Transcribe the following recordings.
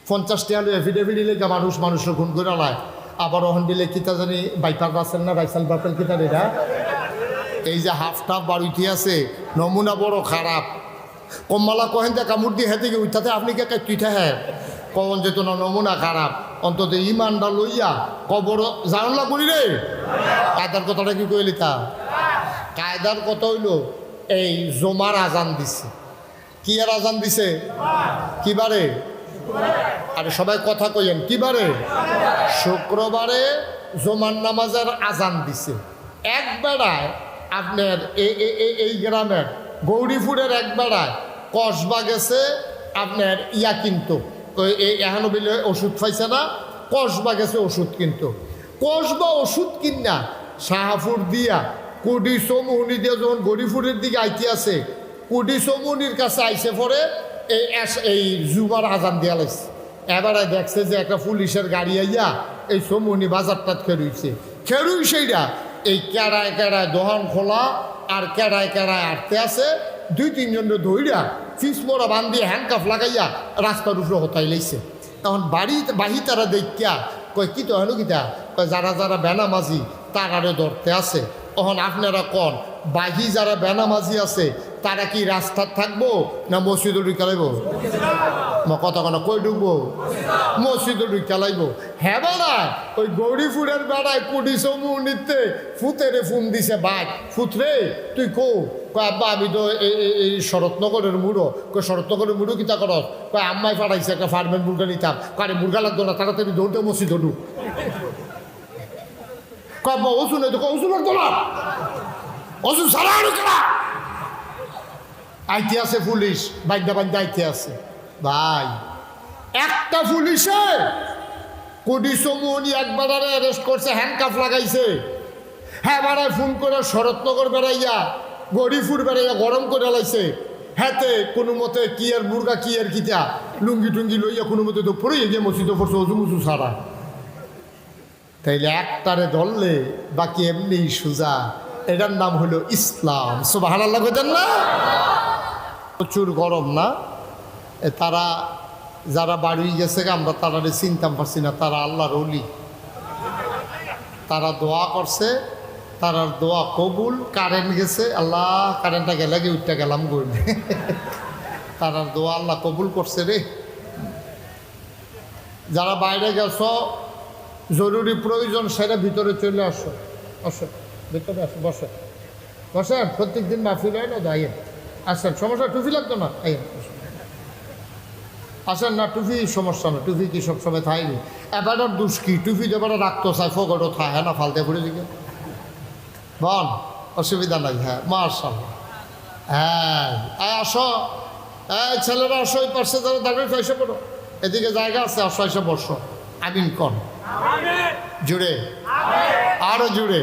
50 টাকা এফিডেভিট লেখা মানুষের খুন করে লায়। আবার ওখান দিলে কিতা জানি বাইপার রাসেল না রাইসাল বাপেল কিতা এটা এই যে হাফ টাফ বাড়িতে আছে নমুনা বড় খারাপ। কম্মালা কহেন যে কামড় দিয়ে হেঁটে গিয়ে উঠাতে আপনি কে তুইটা হ্যাঁ কখন যেত না নমুনা খারাপ। অন্তত ইমানটা লইয়া কবর জানলা করি রে। কায়দার কথাটা কি কইলি তা কায়দার কথা হইল এই জমার আজান দিছে। কি আর আজান দিছে? কিবারে? আরে সবাই কথা কইেন কিবারে? শুক্রবারে জমার নামাজের আজান দিছে। এক বেড়ায় আপনার এই গ্রামের গৌরীপুরের এক বেড়ায় কসবা গেছে আপনার ইয়া কিন্তু এখনো বিলে ওষুধ পাইছে না। কসবা গেছে ওষুধ কিন্তু কসবা ওষুধ কিনা শাহাপুর দিয়া কুডি চৌমুহনি দিয়ে যখন গৌরীপুরের দিকে আইতে আছে কুডি চৌমুহনির কাছে আইসে পরে এই জুমার আজান দিয়া লাগছে। এবারে দেখছে যে একটা পুলিশের গাড়ি আইয়া এই চৌমুহনি বাজারটা খেরুই সেইটা এই কেড়ায় কেড়ায় দোকান খোলা আর কেড়ায় কেড়ায় আটতে আছে। 2-3 জন ধইরা ফিস মোড়া বান্ধিয়ে হ্যান্ডকাফ লাগাইয়া রাস্তার উপরে হতাই লাইছে। তখন বাহি তারা দেখিয়া কয় কি তো হেন কিতা কয় যারা যারা বেনামাজি তারারে ধরতে আছে। তখন আপনারা কন বাহি যারা বেনামাজি আছে তারা কি রাস্তার থাকবো না মসজিদে ঢুকে লাইব? কথা কেন কই ঢুকবো? মসজিদে ঢুকে লাইব। হ্যাঁ বেড়ায় ওই গৌরীপুরের বেড়ায় কুডি চৌমুহনিতে ফুতেরে ফোন দিছে বাইক ফুতরে তুই কয় আব্বা আমি তো এই শরৎনগরের মুড়ো কয় শরৎনগরের মুড়ো কিতা করস কয় আম্মাই পাঠাইছে একটা ফার্মের মুরগা নিতাম কারে মুরগা লাগতো না তাড়াতাড়ি দৌড়তে মসজিদে ঢুক। কয় আব্বা ওষুধ নেই তো ওষুধ লাগতো না ওষুধ সারা কেনা আইতে আছে পুলিশ বাইন্দা বাইন্দা আইতে আছে। ভাই একটা পুলিশে কুডি চৌমুহনি একবার অ্যারেস্ট করছে হ্যান্ডকাফ লাগাইছে। হ্যাঁ বেড়ায় ফোন করে শরৎনগর বেড়াইয়া গৌরীপুর বেড়াইয়া গরম করে লাইছে। হ্যাঁতে কোনো মতে কি আর মুরগা কি আর কিতা লুঙ্গি টুঙ্গি লইয়া কোনো মতে তো পড়ে গিয়ে মসজিদে পড়ছে অজু মুজু ছাড়া। তাইলে একটারে ধরলে বাকি এমনি সোজা। এটার নাম হলো ইসলাম। সুবহানাল্লাহ কইতেন না? প্রচুর গরম না? তারা যারা বাড়ি গেছে আমরা তারারে চিনতাম পারছি না। তারা আল্লাহর ওলি। তারা দোয়া করছে তারার দোয়া কবুল। কারেন্ট গেছে আল্লাহ কারেন্টটা গেলে গিয়ে উঠতে গেলাম গড়লে তারার দোয়া আল্লাহ কবুল করছে রে। যারা বাইরে গেছ জরুরি প্রয়োজন সেটা ভিতরে চলে আসো। আসো ভিতরে আসো বসে বসেন। প্রত্যেক দিন মাহফিল হয় না আইয়েন আসেন। সমস্যা টুপি লাগতো না আইয়েন আসেন না টুপি সমস্যা না। টুপি কি সবসময় থাইনি এবার দুষ কি টুপি দেবার রাখতো চাই ফগটও থাকে না ফালতে পড়ে দিকে বল অসুবিধা নাই। হ্যাঁ মাশাআল্লাহ। হ্যাঁ আসো এই ছেলেরা আসো এই পাশে যারা দাঁড়িয়ে এসে পড়ো এদিকে জায়গা আছে আসো এসে বসো। আমিন কন জুড়ে আরো জুড়ে।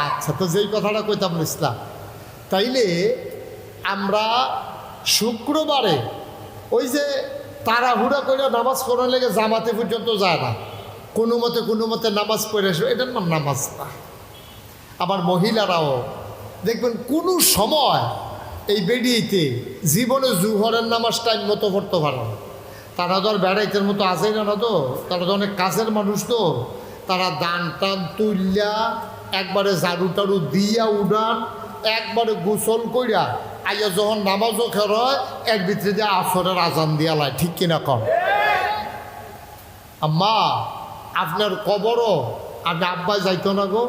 আচ্ছা তো যেই কথাটা কইতাম ইসলাম তাইলে আমরা শুক্রবারে ওই যে তাড়াহুড়া করে নামাজ পড়ার লেগে জামাতে পর্যন্ত যায় না। কোনো মতে নামাজ পড়ে আসবে এটার নাম নামাজ না। আবার মহিলারাও দেখবেন কোনো সময় এই বেরিয়েতে জীবনে জুহরের নামাজ টাইম মতো পড়তে পারে না। তারা তো আর বেড়াইতের মতো আসেই না তো। তারা তো অনেক কাজের মানুষ তো। তারা দান টান তুললা একবারে ঝাড়ু টাড়ু দিয়া উড়ান একবারে গোসল কইরা আইয়া যখন নামাজও খের হয় এর ভিতরে দিয়ে আসরের আজান দিয়া লাই। ঠিক কিনা কম? আম্মা আপনার কবরও আপনার আব্বা যাইতো না গো।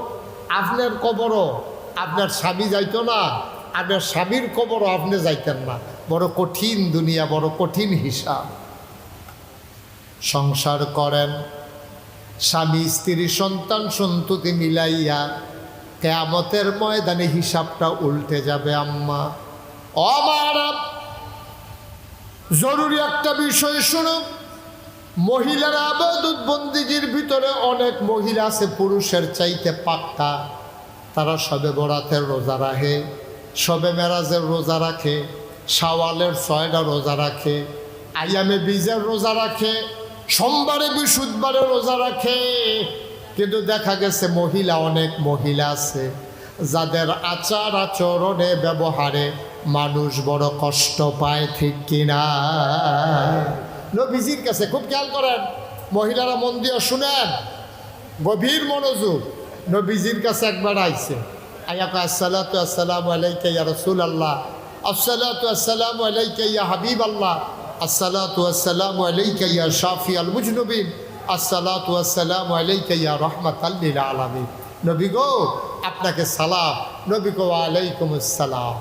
আপনার কবরও আপনার স্বামী যাইতো না। আপনার স্বামীর কবরও আপনি যাইতেন না। বড় কঠিন দুনিয়া, বড় কঠিন হিসাব। সংসার করেন স্বামী স্ত্রী সন্তান সন্ততি মিলাইয়া কিয়ামতের ময়দানে হিসাবটা উল্টে যাবে। আম্মা আমার জরুরি একটা বিষয় শুনো। মহিলারা ইবাদত বন্দেগীর ভিতরে অনেক মহিলা আছে পুরুষের চাইতে পাক্কা। তারা শবে বরাতের রোজা রাখে, শবে মেরাজের রোজা রাখে, শাওয়ালের 6টা রোজা রাখে, আইয়ামে বীজের রোজা রাখে, সোমবারে বৃহস্পতিবারে রোজা রাখে। কিন্তু দেখা গেছে মহিলা অনেক মহিলা আছে যাদের আচার আচরণে ব্যবহারে মানুষ বড় কষ্ট পায়। ঠিক কিনা? নবীজির কাছে খুব খেয়াল করেন, মহিলারা মন দিয়ে শুনেন, গভীর মনোযোগ। নবীজির কাছে একবার আইছে, আয়া কয় আসসালাতু আসসালামু আলাইকা ইয়া রাসূলুল্লাহ, আসসালাতু আসসালামু আলাইকা ইয়া হাবিবাল্লাহ, আসসালাতু আসসালামু আলাইকা ইয়া শাফিআল মুজনুবিন, আসসালাতু আসসালামু আলাইকা ইয়া রাহমাতাল লিল আলামিন। নবী গো আপনাকে সালাম। নবী গো আলাইকুম আসসালাম।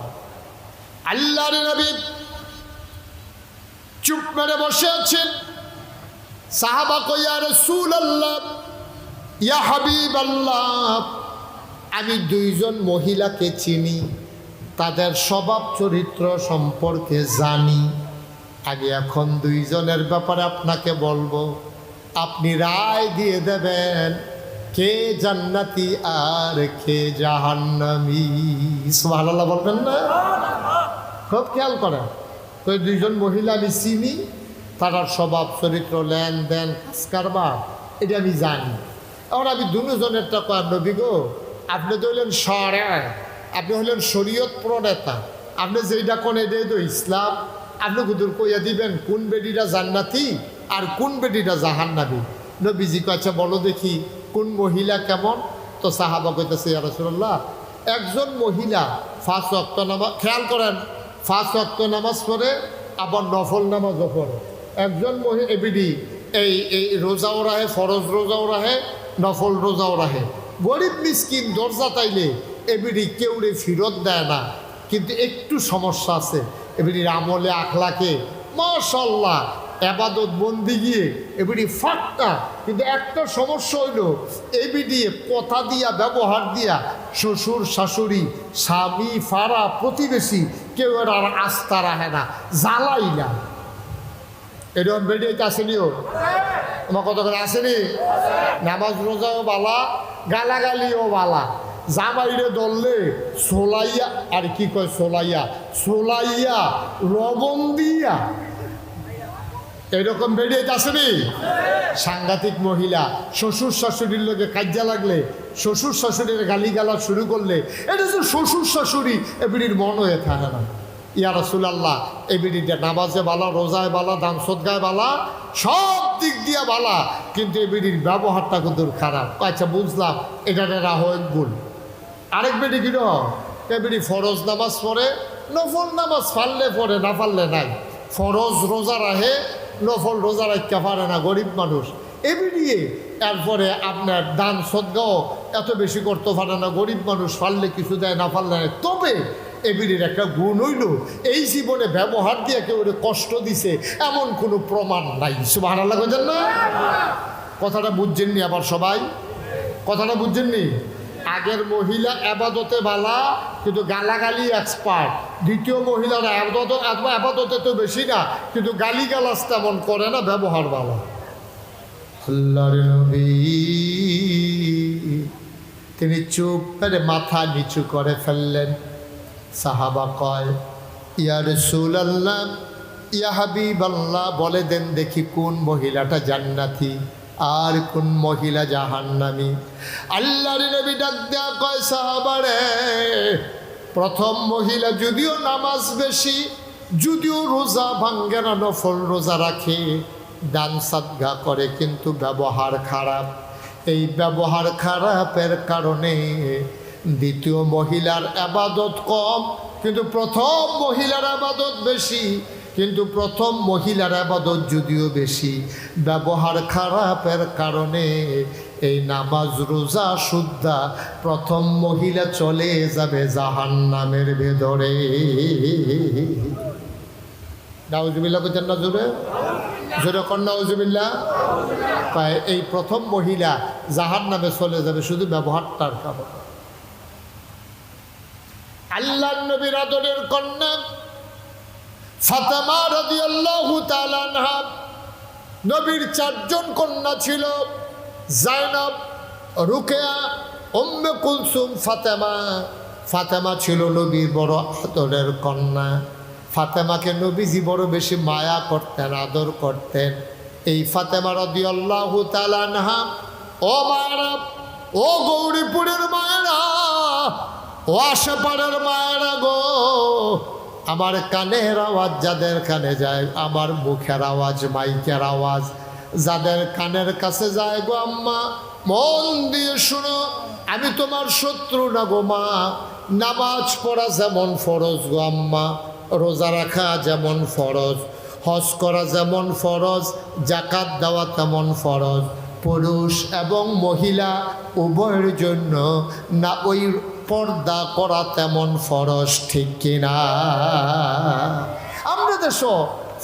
আল্লাহর নবী চুপ মেরে বসে আছেন। সাহাবা কয় ইয়া রাসূলুল্লাহ, ইয়া হাবিবাল্লাহ, আমি দুইজন মহিলাকে চিনি, তাদের স্বভাব চরিত্র সম্পর্কে জানি। আমি এখন দুইজনের ব্যাপারে আপনাকে বলবো, আপনি রায় দিয়ে দেবেন কে জান্নাতি আর কে জাহান্নামী। সুবহানাল্লাহ বলবেন না? খুব খেয়াল করেন, তো দুইজন মহিলা আমি চিনি, তার স্বভাব চরিত্র লেনদেন কাজ কারবার এটা আমি জানি। এখন আমি দুজনেরটা কয় নবী গো আপনি তো হলেন শরীয়ত, আপনি হলেন শরীয়ত প্রণেতা, আপনি যেইটা কোন এটাই তো ইসলাম। আপনি কুদুর কইয়া দিবেন কোন বেডিটা জান্নাতি আর কোন বেডিটা জাহান্নামী। নবীজি কয় আচ্ছা বলো দেখি কোন মহিলা কেমন? তো সাহাবা কইতেছে ইয়া রাসূলুল্লাহ, একজন মহিলা 5 ওয়াক্ত নামাজ, খেয়াল করেন 5 ওয়াক্ত নামাজ পড়ে, আবার নফল নামাজও পড়ে। একজন মহিলা এবিডি এই রোজাও রাহে, ফরজ রোজাও রাহে, নফল রোজাও রাহে। গরিব মিসকিন দরজা তাইলে এবিডি কেউরে ফিরত দেয় না, কিন্তু একটু সমস্যা আছে এবিডির আমলে আখলাকে মাশাআল্লাহ এবাদত বন্দি গিয়ে এবিডি ফাটটা, কিন্তু একটা সমস্যা হইল এবিডি কথা দিয়া ব্যবহার দিয়া শ্বশুর শাশুড়ি স্বামী ফাড়া প্রতিবেশী কেউ আর আস্থা রাখে না, জ্বালাই না। এরকম বেডিয়ে আসেনিও আমার কত করে আসেনি? নামাজ রোজাও বালা, গালাগালিও বালা, জামাইরে দললে সোলাইয়া, আর কি কয় সোলাইয়া, সোলাইয়া লবণ দিয়া, এরকম বেরিয়ে আসেনি? সাংঘাতিক মহিলা, শ্বশুর শাশুড়ির লোকে কাজ্যা লাগলে, শ্বশুর শাশুড়ির গালিগালা শুরু করলে, এটা যে শ্বশুর শাশুড়ি এবিড়ির মন হয়ে থাকে না। ইয়া রাসূলুল্লাহ, এবিড়িটা নামাজে বালা, রোজায় বালা, দান সদকায় বালা, সব দিক দিয়া বালা, কিন্তু এবিড়ির ব্যবহারটা কিন্তু খারাপ। আচ্ছা বুঝলাম, এটা রাহয়ের গুণ। আরেক বেটি কিনো এবিড়ি ফরজ নামাজ পড়ে, নফল নামাজ ফাললে পড়ে, না ফাললে নাই। ফরজ রোজা রাহে, নফল রোজা রাখতে পারে না, গরিব মানুষ। এবিডিয়ে এরপরে আপনার দান সদগাও এত বেশি করতে পারে না, গরিব মানুষ, ফাললে কিছু দেয়, না ফাললে নাই। তবে এবিডির একটা গুণ হইল এই জীবনে ব্যবহার দিয়ে কেউ কষ্ট দিছে এমন কোনো প্রমাণ নাই। সুবহানাল্লাহ বলেন না? কথাটা বুঝছেননি? আবার সবাই কথাটা বুঝছেননি? আগের মহিলা আবাদতে বালা, কিন্তু গালাগালি এক্সপার্ট। দ্বিতীয় মহিলারা আবাদতে তো বেশি না, কিন্তু গালি গালাজ তেমন করে না, ব্যবহার বালা। আল্লাহর নবী তিনি চুপ করে মাথা নিচু করে ফেললেন। সাহাবা কয় ইয়া রাসূলুল্লাহ, ইয়া হাবিবাল্লাহ, বলে দেন দেখি কোন মহিলাটা জান্নাতি আর কোন মহিলা জাহান্নামী। আল্লাহর নবী ডাক দেয়া কয় সাহাবারে, প্রথম মহিলা যদিও নামাজ বেশি, যদিও রোজা ভাঙ্গে না, নফল রোজা রাখে, দান সাদগা করে, কিন্তু ব্যবহার খারাপ। এই ব্যবহার খারাপের কারণে দ্বিতীয় মহিলার আবাদত কম, কিন্তু প্রথম মহিলার আবাদত বেশি। কিন্তু প্রথম মহিলার আবাদত যদিও বেশি, ব্যবহার খারাপের কারণে এই নামাজ রোজা শুদ্ধা প্রথম মহিলা চলে যাবে জাহান্নামের ভেতরে। নাউজুবিল্লাহ কইতেন না? জোরে জোরে কর নাউজুবিল্লাহ। এই প্রথম মহিলা জাহান্নামে চলে যাবে শুধু ব্যবহারটার কারণে। আল্লাহর নবীর আদরের কন্যা ফাতেমা রাদিয়াল্লাহু তাআলা আনহা, নবীর 4 জন কন্যা ছিল, জায়নব, রুকিয়া, উম্মে কুলসুম, ফাতেমা। ফাতেমা ছিল নবীর বড় আদরের কন্যা। ফাতেমাকে নবীজি বড় বেশি মায়া করতেন, আদর করতেন। এই ফাতেমা রাদিয়াল্লাহু তাআলা আনহা, ও মায়েরা, ও গৌরীপুরের মায়েরা, ও আশেপাড়ের মায়েরা গো, আমার কানের আওয়াজ যাদের কানে যায়, আমার মুখের আওয়াজ, মাইকের আওয়াজ যাদের কানের কাছে যায় গো আম্মা, মন দিয়ে শুনো, আমি তোমার শত্রু না গো মা। নামাজ পড়া যেমন ফরজ গো আম্মা, রোজা রাখা যেমন ফরজ, হজ করা যেমন ফরজ, জাকাত দেওয়া তেমন ফরজ, পুরুষ এবং মহিলা উভয়ের জন্য না ওই পর্দা করা তেমন ফরজ, ঠিক কিনা? আমরা দেশ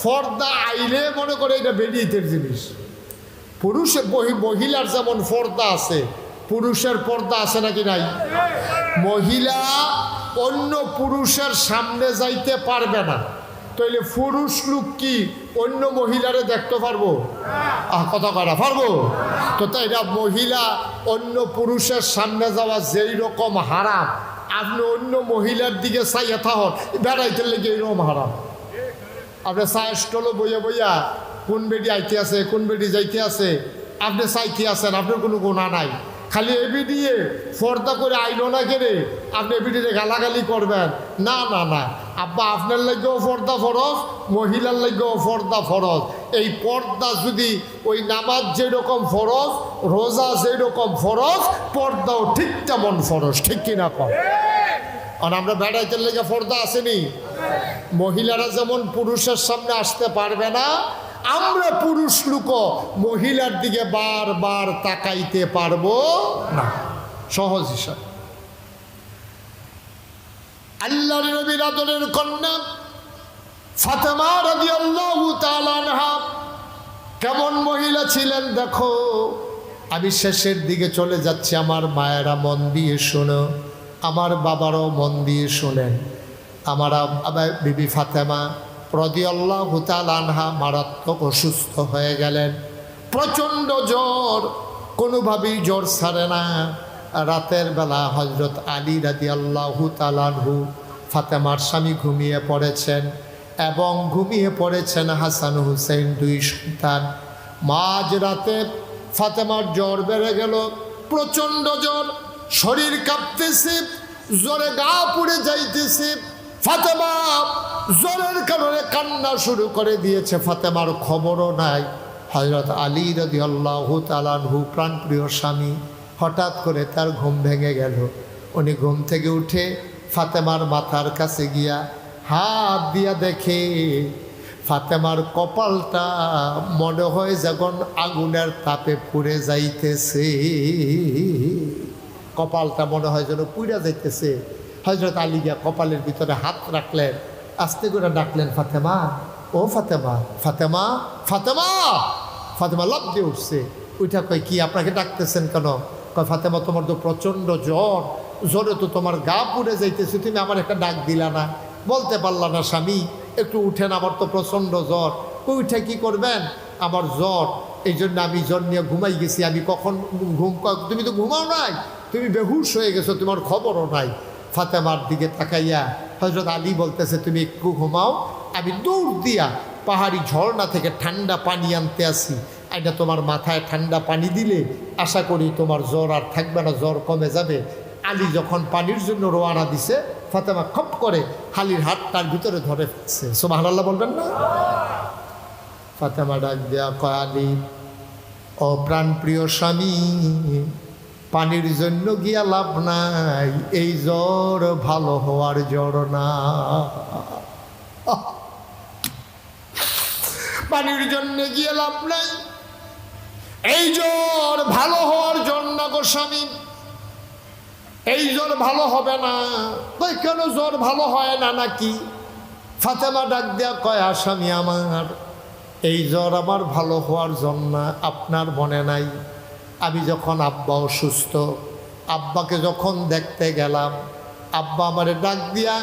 পর্দা আইলে মনে করে এটা বেরিয়েতের জিনিস। পুরুষের মহিলার যেমন পর্দা আছে, পুরুষের পর্দা আছে নাকি নাই? মহিলা অন্য পুরুষের সামনে যাইতে পারবে না, তাইলে পুরুষ লোক কি অন্য মহিলারে দেখতে পারবো? কথা করা পারবো তো? তাই না, মহিলা অন্য পুরুষের সামনে যাওয়া যেই রকম হারাম, আপনি অন্য মহিলার দিকে চাইয়া থাকুন, বেড়াইতে লেগে এইরকম হারাম। আপনি চায় স্টলে বইয়া বইয়া কোন বেডি আইতে আছে, কোন বেডি যাইতে আছে, আপনি চাইতে আছেন, আপনার কোনো গুণা নাই। খালি এবি দিয়ে পর্দা করে আইলো না কেড়ে আপনি এবিডিতে গালাগালি করবেন? না না না, আব্বা আপনার লাগেও পর্দা ফরজ, মহিলার লাগেও পর্দা ফরজ। এই পর্দা যদি ওই নামাজ যেরকম ফরজ, রোজা যেরকম ফরজ, পর্দাও ঠিক তেমন ফরজ, ঠিক কিনা কর? আর আমরা বেড়াইতে লেগে পর্দা আসেনি। মহিলারা যেমন পুরুষের সামনে আসতে পারবে না, আমরা পুরুষ লোক মহিলার দিকে বারবার তাকাইতে পারবো না। সহজ হিসাব। আল্লাহর নবীর আদরের কন্যা ফাতেমা রাদিয়াল্লাহু তাআলা আনহা কেমন মহিলা ছিলেন দেখো। আমি শেষের দিকে চলে যাচ্ছি, আমার মায়েরা মন দিয়ে শোনো, আমার বাবারও মন দিয়ে শোনেন। আমার বিবি ফাতেমা রাদিয়াল্লাহু তাআলা আনহা মারাত্মক অসুস্থ হয়ে গেলেন, প্রচণ্ড জ্বর, কোনোভাবেই জ্বর ছাড়ে না। রাতের বেলা হযরত আলী রাদিয়াল্লাহু তাআলা আনহু ফাতেমার স্বামী ঘুমিয়ে পড়েছেন এবং ঘুমিয়ে পড়েছেন হাসান হুসেন, দুই সন্তান। মাঝ রাতে ফাতেমার জ্বর বেড়ে গেল, প্রচণ্ড জ্বর, শরীর কাঁপতেছে, জ্বরে গা পুড়ে যাইতেছে। ফাতেমা জ্বরের কারণে কান্না শুরু করে দিয়েছে, ফাতেমার খবরও নাই। হযরত আলী রাদিয়াল্লাহু তাআলা আনহু প্রাণপ্রিয় স্বামী, হঠাৎ করে তার ঘুম ভেঙে গেল। উনি ঘুম থেকে উঠে ফাতেমার মাথার কাছে গিয়া হাত দিয়া দেখে ফাতেমার কপালটা মনে হয় যখন আগুনের তাপে পুড়ে যাইতেছে, কপালটা মনে হয় যেন পুড়ে যাইতেছে। হযরত আলী গিয়া কপালের ভিতরে হাত রাখলেন, আস্তে করে ডাকলেন, ফাতেমা, ও ফাতেমা, ফাতেমা, ফাতেমা। ফাতেমা লাফ দিয়ে উঠছে, ওইটা কয় কি, আপনাকে ডাকতেছেন কেন? কয় ফাতেমা, তোমার তো প্রচণ্ড জ্বর, জ্বরে তো তোমার গা পুড়ে যাইতেছে, তুমি আমার একটা ডাক দিলা না, বলতে পারলা না স্বামী একটু উঠেন, আমার তো প্রচণ্ড জ্বর। উঠে কি করবেন, আমার জ্বর, এই জন্য আমি জ্বর নিয়ে ঘুমাই গেছি। আমি কখন তুমি তো ঘুমাও নাই, তুমি বেহুশ হয়ে গেছো, তোমার খবরও নাই। ফাতেমার দিকে তাকাইয়া হযরত আলী বলতেছে, তুমি একটু ঘুমাও, আমি দৌড় দিয়া পাহাড়ি ঝর্ণা থেকে ঠান্ডা পানি আনতে আসি, এটা তোমার মাথায় ঠান্ডা পানি দিলে আশা করি তোমার জ্বর আর থাকবে না, জ্বর কমে যাবে। আলী যখন পানির জন্য রওনা দিছে, ফাতেমা খপ করে আলীর হাত তার ভিতরে ধরে ফেলছে। সুবহানাল্লাহ বলবেন না? ফাতেমা ডাক দেয়া কয়, আলী, ও প্রাণপ্রিয় স্বামী, পানির জন্য গিয়া লাভ নাই, এই জ্বর ভালো হওয়ার জ্বর না। পানির জন্য গিয়ে লাভ নাই, এই জ্বর ভালো হওয়ার জ্বর না গো স্বামী, এই জ্বর ভালো হবে না। তাই কেন জ্বর ভালো হয় না নাকি? ফাতেমা ডাক দেয়া কয়, স্বামী আমার, এই জ্বর আমার ভালো হওয়ার জন্য আপনার মনে নাই? আমি যখন আব্বা অসুস্থ, আব্বাকে যখন দেখতে গেলাম, আব্বা আমারে ডাক দিয়া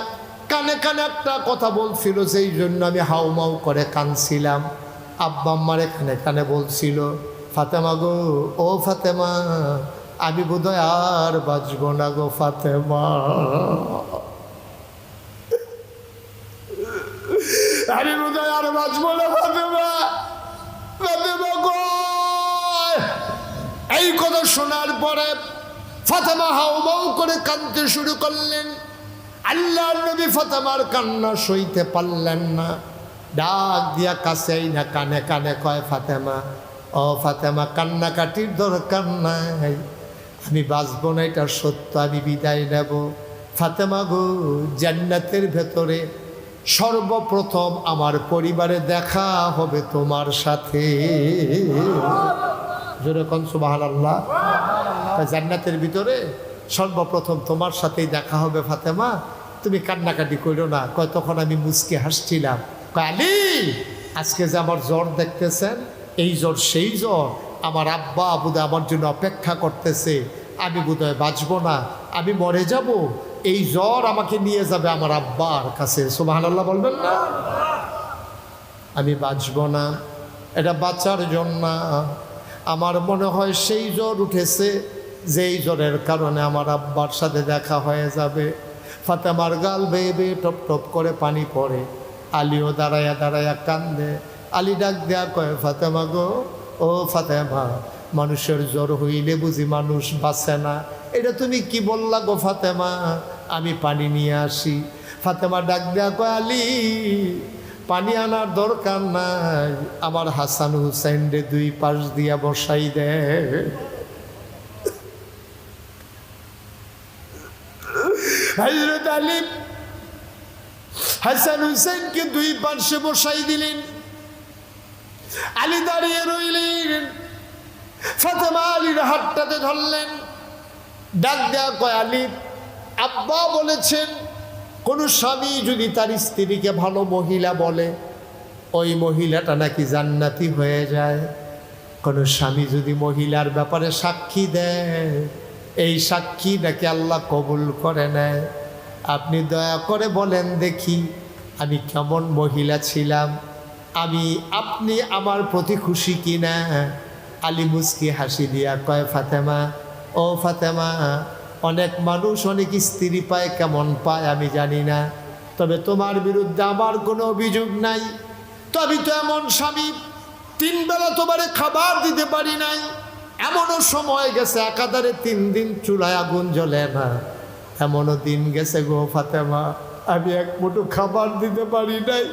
কানে কানে একটা কথা বলছিল, সেই জন্য আমি হাউমাউ করে কাঁদছিলাম। আব্বা আমারে কানে কানে বলছিল, ফাতেমা গো, ও ফাতেমা, আমি বোধহয় আর বাঁচব না গো ফাতেমা, আমি বোধহয় আর বাঁচব না ফাতেমা, ফাতেমা গো। এই কথা শোনার পরে ফাতেমা হাউমাউ করে কাঁদতে শুরু করলেন। আল্লাহর নবী ফাতেমার কান্না সইতে পারলেন না, ডাক দিয়া কাছেই না কানে কানে কয়, ফাতেমা, ও ফাতেমা, কান্নাকাটির দরকার নাই, আমি বাঁচব না, এটা সত্য, আমি বিদায় নেব। ফাতেমা গো, জান্নাতের ভেতরে সর্বপ্রথম আমার পরিবারে দেখা হবে তোমার সাথে। জোরে কোন সুবহানাল্লাহ। জান্নাতের ভিতরে সর্বপ্রথম তোমার সাথেই দেখা হবে ফাতেমা, তুমি কান্নাকাটি করো না। কয় তখন আমি মুচকে হাসছিলাম। কয় আলী, আজকে যে আমার জ্বর দেখতেছেন, এই জ্বর সেই জ্বর, আমার আব্বা বোধহয় আমার জন্য অপেক্ষা করতেছে, আমি বোধহয় বাঁচব না, আমি মরে যাব, এই জ্বর আমাকে নিয়ে যাবে আমার আব্বার কাছে। সুবহানাল্লাহ বলবেন না? আমি বাঁচব না, এটা বাঁচার জন্য আমার মনে হয় সেই জ্বর উঠেছে, যেই জ্বরের কারণে আমার আব্বার সাথে দেখা হয়ে যাবে। ফাতেমার গাল বেয়ে বেয়ে টপ টপ করে পানি পড়ে। আলীও দাঁড়ায়া দাঁড়ায়া কান্দে। আলী ডাক দেয়া কয়, ফাতেমা গো, ও ফাতেমা, মানুষের জ্বর হইলে বুঝি মানুষ বাঁচে না, এটা তুমি কি বললা গো ফাতেমা, আমি পানি নিয়ে আসি। ফাতেমা ডাক দেয়া কয়, আলী, পানি আনার দরকার নাই, আমার হাসান হুসাইন রে দুই পাশ দিয়া বসাই দে। হযরত আলী হাসান হুসাইনকে দুই পাশে বসাই দিলেন। আলী দাঁড়িয়ে রইলেন। ফাতেমা আলীর হাতটাতে ধরলেন, ডাক দেয়া কয়, আলী, আব্বা বলেছেন কোন স্বামী যদি তার স্ত্রীকে ভালো মহিলা বলে, ওই মহিলাটা নাকি জান্নাতি হয়ে যায়। কোন স্বামী যদি মহিলার ব্যাপারে সাক্ষী দেয়, এই সাক্ষী নাকি আল্লাহ কবুল করে নেয়। আপনি দয়া করে বলেন দেখি, আমি কেমন মহিলা ছিলাম, আপনি আমার প্রতি খুশি কিনা? আলী মুস্কি হাসি দিয়া কয়, ফাতেমা, ও ফাতেমা, অনেক মানুষ অনেক স্ত্রী পায়, কেমন পায় আমি জানি না, তবে তোমার বিরুদ্ধে আমার কোনো অভিযোগ নাই। তবে তো এমন স্বামী, 3 বেলা তোমারে খাবার দিতে পারি নাই, এমনও সময় গেছে একাধারে 3 দিন চুলায় আগুন জ্বলে না, এমনও দিন গেছে গো ফাতেমা, আমি এক মুঠো খাবার দিতে পারি নাই,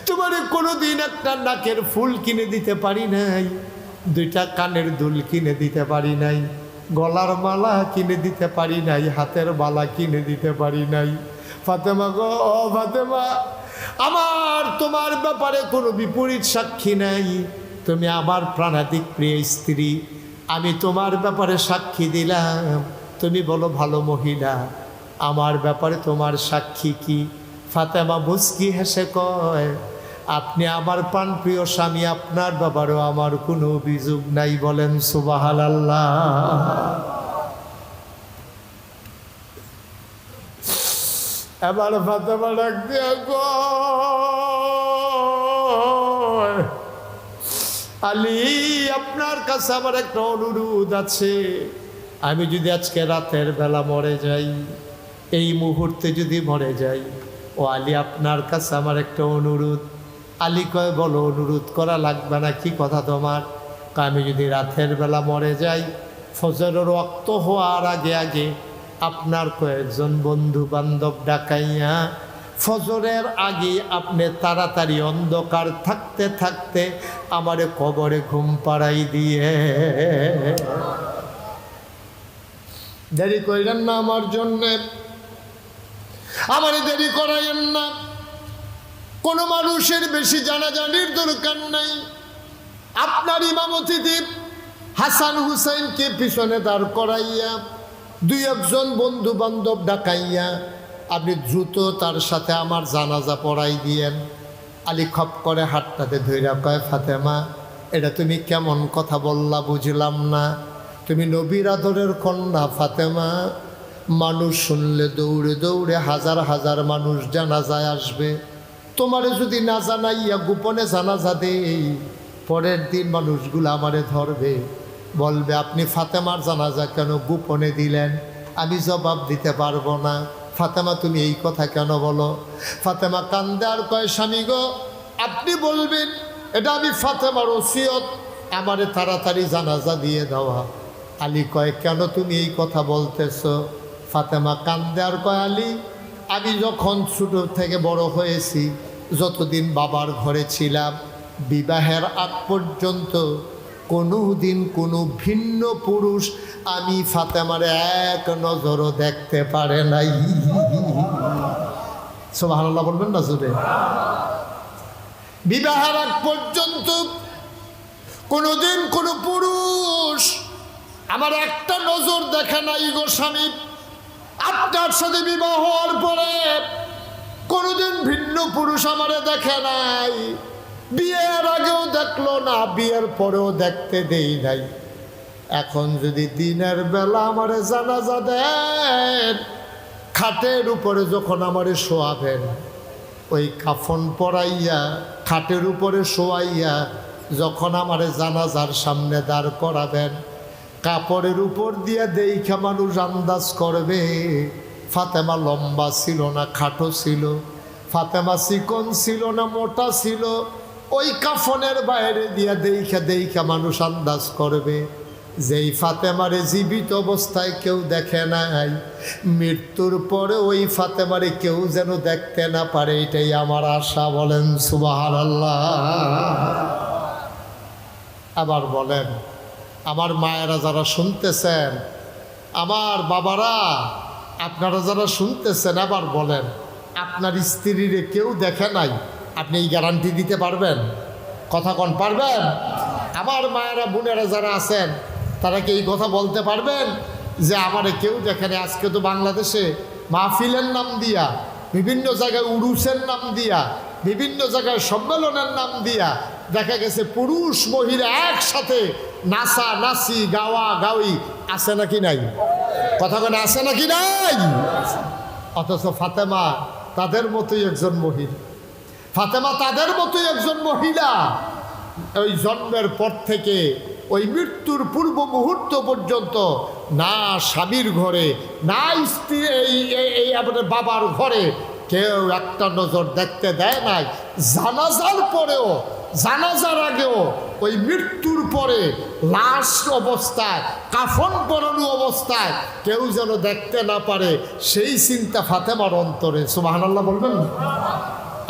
তোমারে কোনোদিন একটা নাকের ফুল কিনে দিতে পারি নাই, 2টা কানের দুল কিনে দিতে পারি নাই, গলার মালা কিনে দিতে পারি নাই, হাতের মালা কিনে দিতে পারি নাই। ফাতেমা গো, ও ফাতেমা, আমার তোমার ব্যাপারে কোনো বিপরীত সাক্ষী নাই, তুমি আমার প্রাণাধিক প্রিয় স্ত্রী, আমি তোমার ব্যাপারে সাক্ষী দিলাম, তুমি বলো ভালো মহিলা, আমার ব্যাপারে তোমার সাক্ষী কি? ফাতেমা মুস্কি হেসে কয়, আপনি আমার প্রাণপ্রিয় স্বামী, আপনার ব্যাপারেও আমার কোনো অভিযোগ নাই। বলেন সুবহানাল্লাহ। এবার ফাতেমা ডাক দিয়া কয়, আলী, আপনার কাছে আমার একটা অনুরোধ আছে, আমি যদি আজকে রাতের বেলা মরে যাই, এই মুহূর্তে যদি মরে যাই, ও আলী, আপনার কাছে আমার একটা অনুরোধ। আলী কয়, বলো, অনুরোধ করা লাগবে না, কি কথা তোমার? আমি যদি রাতের বেলা মরে যাই, ফজরের ওয়াক্ত হওয়ার আগে আগে আপনার কয়েকজন বন্ধু বান্ধব ডাকাইয়া ফজরের আগে আপনি তাড়াতাড়ি অন্ধকার থাকতে থাকতে আমারে কবরে ঘুম পাড়াই দিয়ে, দেরি করিলেন না আমার জন্যে, আমারে দেরি করাইয়েন না, কোনো মানুষের বেশি জানাজানির দরকার নাই, আপনার ইমামতিতে হাসান হুসাইনকে পিছনে দাঁড় করাইয়া 2-1 বন্ধু বান্ধব ডাকাইয়া আপনি দ্রুত তার সাথে আমার জানাজা পড়াই দিয়েন। আলী খপ করে হাতটাতে ধইরা কয়, ফাতেমা, এটা তুমি কেমন কথা বললা বুঝলাম না, তুমি নবীর আদরের কন্যা ফাতেমা, মানুষ শুনলে দৌড়ে দৌড়ে হাজার হাজার মানুষ জানাজায় আসবে, তোমারে যদি না জানাইয়া গোপনে জানাজা দেই, পরের দিন মানুষগুলো আমারে ধরবে, বলবে আপনি ফাতেমার জানাজা কেন গোপনে দিলেন? আমি জবাব দিতে পারবো না। ফাতেমা, তুমি এই কথা কেন বলো? ফাতেমা কান্দে আর কয়, স্বামী গো, আপনি বলবেন এটা আমি ফাতেমার ওসিয়ত, আমারে তাড়াতাড়ি জানাজা দিয়ে দেওয়া। আলী কয়, কেন তুমি এই কথা বলতেছ? ফাতেমা কান্দে আর কয়, আলী, আমি যখন ছোট থেকে বড় হয়েছি, যতদিন বাবার ঘরে ছিলাম, বিবাহের আগ পর্যন্ত কোনো দিন কোনো ভিন্ন পুরুষ আমি ফাতেমার এক নজরও দেখতে পারে নাই। সুবহানাল্লাহ বলবেন না জোরে? বিবাহের আগ পর্যন্ত কোনোদিন কোনো পুরুষ আমার একটা নজর দেখে নাই গো স্বামী। আপনার সাথে বিবাহ হওয়ার পরে কোনোদিন ভিন্ন পুরুষ আমারে দেখে নাই, বিয়ের আগেও দেখলো না, বিয়ের পরেও দেখতে দেই নাই। এখন যদি দিনের বেলা আমারে জানাজা দেন, খাটের উপরে যখন আমারে শোয়াবেন, ওই কাফন পরাইয়া খাটের উপরে শোয়াইয়া যখন আমারে জানাজার সামনে দাঁড় করাবেন, কাপড়ের উপর দিয়ে দেইখা মানুষ আন্দাজ করবে ফাতেমা লম্বা ছিল না খাটো ছিল, ফাতেমা চিকন ছিল না মোটা ছিল। ওই কাফনের বাইরে দিয়ে দেইখা মানুষ আন্দাজ করবে যেই ফাতেমারে জীবিত অবস্থায় কেউ দেখে নাই, মৃত্যুর পরে ওই ফাতেমারে কেউ যেন দেখতে না পারে, এটাই আমার আশা। বলেন সুবহানাল্লাহ। আবার বলেন, আমার মায়েরা যারা শুনতেছেন, আমার বাবারা আপনারা যারা শুনতেছেন, আবার বলেন, আপনার স্ত্রীরে কেউ দেখে নাই, আপনি এই গ্যারান্টি দিতে পারবেন? কথা কোন পারবেন? আমার মায়েরা বোনেরা যারা আছেন তারা কি এই কথা বলতে পারবেন যে আমারে কেউ দেখে নাই? আজকে তো বাংলাদেশে মাহফিলের নাম দিয়া, বিভিন্ন জায়গায় উরুসের নাম দিয়া, বিভিন্ন জায়গায় সম্মেলনের নাম দিয়া দেখা গেছে পুরুষ মহিলা একসাথে নাচা নাচি গাওয়া গাওয়ি আছে নাকি নাই? কথা কোন আছে নাকি নাই? অথচ ফাতেমা তাদের মতোই একজন মহিলা, ফাতেমা তাদের মতোই একজন মহিলা। ওই জন্মের পর থেকে ওই মৃত্যুর পূর্ব মুহূর্ত পর্যন্ত না স্বামীর ঘরে না স্ত্রী এই আমাদের বাবার ঘরে কেউ একটা নজর দেখতে দেয় নাই। জানাজার পরেও, জানাজার আগেও, ওই মৃত্যুর পরে লাশ অবস্থায়, কাফন পরানো অবস্থায় কেউ যেন দেখতে না পারে, সেই চিন্তা ফাতেমার অন্তরে। সুবহানাল্লাহ বলবেন না?